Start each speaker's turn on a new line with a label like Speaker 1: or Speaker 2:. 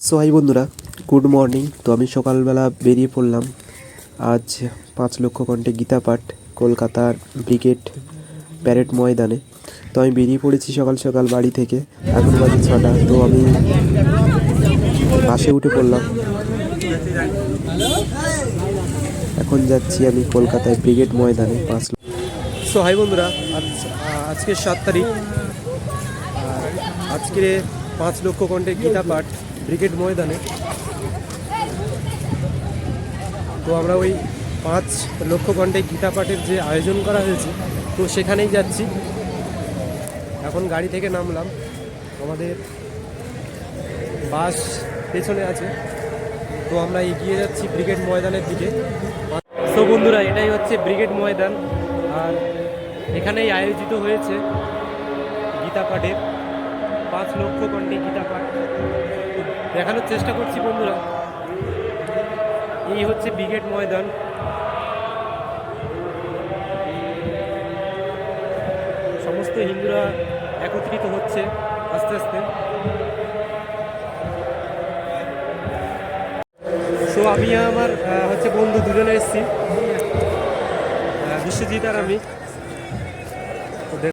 Speaker 1: So high বন্ধুরা, good morning. তো আমি সকালবেলা বেরিয়ে পড়লাম আজ 5 লক্ষ কণ্ঠে গীতা পাঠ কলকাতার ব্রিগেড প্যারেড ময়দানে। তো আমি বেরিয়ে পড়েছি সকাল সকাল বাড়ি থেকে। এখন বাজে 6টা। তো আমি বাসে উঠে পড়লাম। এখন যাচ্ছি আমি কলকাতায় ব্রিগেড ময়দানে 5 লক্ষ। সো হাই বন্ধুরা, আজকে 7 তারিখ। আজকে 5 লক্ষ কণ্ঠে গীতা পাঠ ব্রিগেড ময়দানে। তো আমরা ওই 5 লক্ষ কণ্ঠে গীতা পাঠের যে আয়োজন করা হয়েছে, তো সেখানেই যাচ্ছি। এখন গাড়ি থেকে নামলাম, আমাদের বাস পেছনে আছে। তো আমরা এগিয়ে যাচ্ছি ব্রিগেড ময়দানের দিকে। তো বন্ধুরা, এটাই হচ্ছে ব্রিগেড ময়দান, আর এখানেই আয়োজিত হয়েছে গীতা পাঠের 5 লক্ষ কণ্ঠে গীতা পাঠ। দেখানোর চেষ্টা করছি বন্ধুরা, এই হচ্ছে ব্রিগেড ময়দান। সমস্ত হিন্দুরা একত্রিত হচ্ছে আস্তে আস্তে। তো আমি আমার হচ্ছে বন্ধু দুজনে এসেছি, বিশ্বজিৎ আর আমি।